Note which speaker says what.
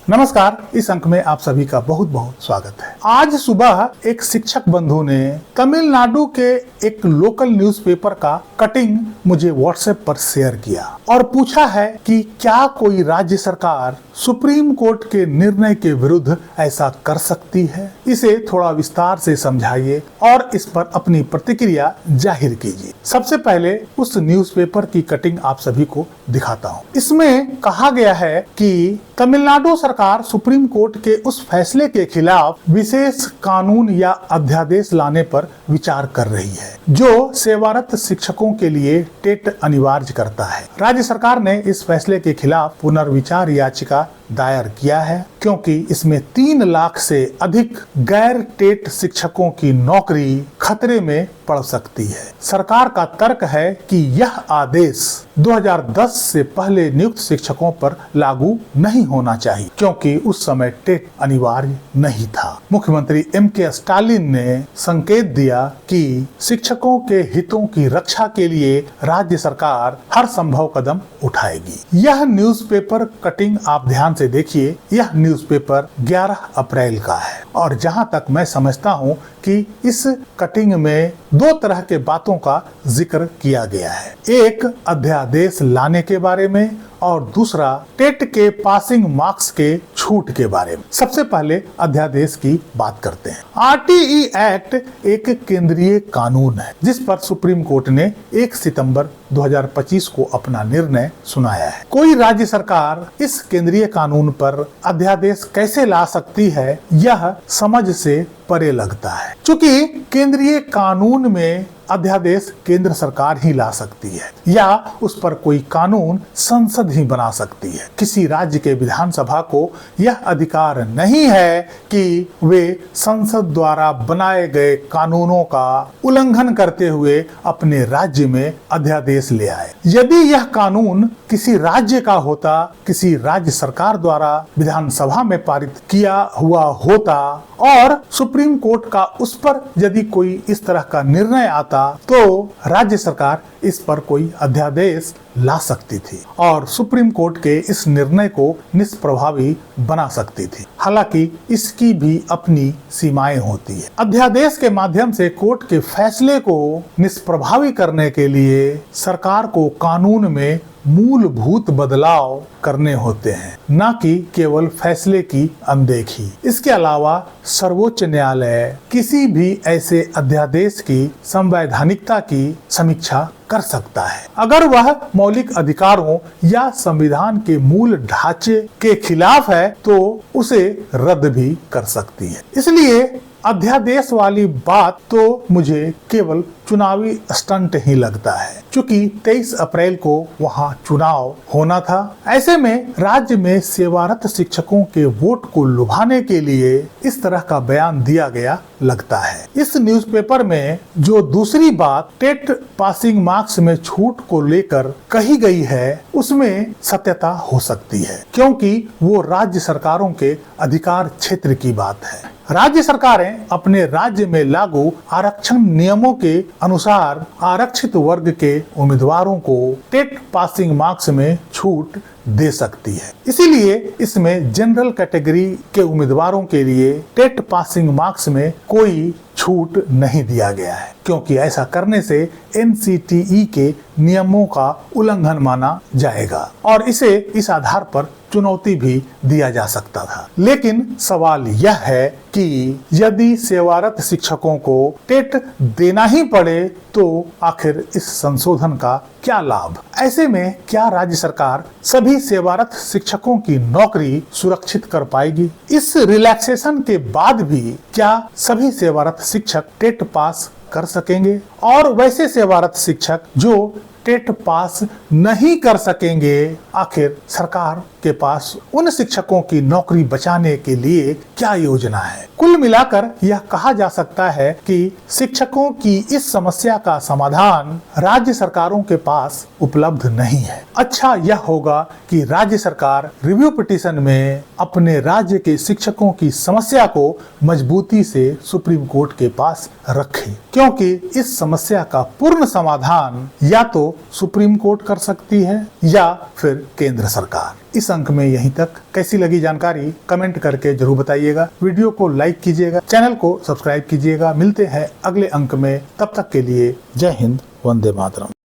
Speaker 1: नमस्कार, इस अंक में आप सभी का बहुत बहुत स्वागत है। आज सुबह एक शिक्षक बंधु ने तमिलनाडु के एक लोकल न्यूज़पेपर का कटिंग मुझे व्हाट्सएप पर शेयर किया और पूछा है कि क्या कोई राज्य सरकार सुप्रीम कोर्ट के निर्णय के विरुद्ध ऐसा कर सकती है। इसे थोड़ा विस्तार से समझाइए और इस पर अपनी प्रतिक्रिया जाहिर कीजिए। सबसे पहले उस न्यूज़पेपर की कटिंग आप सभी को दिखाता हूँ। इसमें कहा गया है कि तमिलनाडु सरकार सुप्रीम कोर्ट के उस फैसले के खिलाफ विशेष कानून या अध्यादेश लाने पर विचार कर रही है जो सेवारत शिक्षकों के लिए टेट अनिवार्य करता है। राज्य सरकार ने इस फैसले के खिलाफ पुनर्विचार याचिका दायर किया है क्योंकि इसमें 3 लाख से अधिक गैर टेट शिक्षकों की नौकरी खतरे में पड़ सकती है। सरकार का तर्क है कि यह आदेश 2010 से पहले नियुक्त शिक्षकों पर लागू नहीं होना चाहिए क्योंकि उस समय टेट अनिवार्य नहीं था। मुख्यमंत्री M.K. स्टालिन ने संकेत दिया कि शिक्षकों के हितों की रक्षा के लिए राज्य सरकार हर संभव कदम उठाएगी। यह न्यूज़पेपर कटिंग आप ध्यान से देखिए। यह न्यूज़पेपर 11 अप्रैल का है और जहां तक मैं समझता हूं कि इस कटिंग में 2 तरह के बातों का जिक्र किया गया है। एक अध्यादेश लाने के बारे में और दूसरा टेट के पासिंग मार्क्स के छूट के बारे में। सबसे पहले अध्यादेश की बात करते हैं। RTE एक्ट एक केंद्रीय कानून है जिस पर सुप्रीम कोर्ट ने 1 सितंबर 2025 को अपना निर्णय सुनाया है। कोई राज्य सरकार इस केंद्रीय कानून पर अध्यादेश कैसे ला सकती है, यह समझ से परे लगता है। चूंकि केंद्रीय कानून में अध्यादेश केंद्र सरकार ही ला सकती है या उस पर कोई कानून संसद ही बना सकती है। किसी राज्य के विधानसभा को यह अधिकार नहीं है कि वे संसद द्वारा बनाए गए कानूनों का उल्लंघन करते हुए अपने राज्य में अध्यादेश ले आए। यदि यह कानून किसी राज्य का होता, किसी राज्य सरकार द्वारा विधानसभा में पारित किया हुआ होता और सुप्रीम कोर्ट का उस पर यदि कोई इस तरह का निर्णय आता तो राज्य सरकार इस पर कोई अध्यादेश ला सकती थी और सुप्रीम कोर्ट के इस निर्णय को निष्प्रभावी बना सकती थी। हालांकि इसकी भी अपनी सीमाएं होती है। अध्यादेश के माध्यम से कोर्ट के फैसले को निष्प्रभावी करने के लिए सरकार को कानून में मूलभूत बदलाव करने होते हैं, न कि केवल फैसले की अनदेखी। इसके अलावा सर्वोच्च न्यायालय किसी भी ऐसे अध्यादेश की संवैधानिकता की समीक्षा कर सकता है अगर वह मौलिक अधिकारों या संविधान के मूल ढांचे के खिलाफ है तो उसे रद्द भी कर सकती है। इसलिए अध्यादेश वाली बात तो मुझे केवल चुनावी स्टंट ही लगता है। क्योंकि 23 अप्रैल को वहां चुनाव होना था। ऐसे में राज्य में सेवारत शिक्षकों के वोट को लुभाने के लिए इस तरह का बयान दिया गया लगता है। इस न्यूज़पेपर में जो दूसरी बात टेट पासिंग मार्क्स में छूट को लेकर कही गई है उसमें सत्यता हो सकती है क्योंकि वो राज्य सरकारों के अधिकार क्षेत्र की बात है। राज्य सरकारें अपने राज्य में लागू आरक्षण नियमों के अनुसार आरक्षित वर्ग के उम्मीदवारों को टेट पासिंग मार्क्स में छूट दे सकती है। इसीलिए इसमें जनरल कैटेगरी के उम्मीदवारों के लिए टेट पासिंग मार्क्स में कोई छूट नहीं दिया गया है क्योंकि ऐसा करने से NCTE के नियमों का उल्लंघन माना जाएगा और इसे इस आधार पर चुनौती भी दिया जा सकता था। लेकिन सवाल यह है कि यदि सेवारत शिक्षकों को टेट देना ही पड़े तो आखिर इस संशोधन का क्या लाभ? ऐसे में क्या राज्य सरकार सभी सेवारत शिक्षकों की नौकरी सुरक्षित कर पाएगी? इस रिलैक्सेशन के बाद भी क्या सभी सेवारत शिक्षक टेट पास कर सकेंगे? और वैसे सेवारत शिक्षक जो टेट पास नहीं कर सकेंगे, आखिर सरकार के पास उन शिक्षकों की नौकरी बचाने के लिए क्या योजना है? कुल मिलाकर यह कहा जा सकता है कि शिक्षकों की इस समस्या का समाधान राज्य सरकारों के पास उपलब्ध नहीं है। अच्छा यह होगा कि राज्य सरकार रिव्यू पिटीशन में अपने राज्य के शिक्षकों की समस्या को मजबूती से सुप्रीम कोर्ट के पास रखे क्योंकि इस समस्या का पूर्ण समाधान या तो सुप्रीम कोर्ट कर सकती है या फिर केंद्र सरकार। इस अंक में यहीं तक। कैसी लगी जानकारी कमेंट करके जरूर बताइएगा। वीडियो को लाइक कीजिएगा, चैनल को सब्सक्राइब कीजिएगा। मिलते हैं अगले अंक में, तब तक के लिए जय हिंद, वंदे मातरम।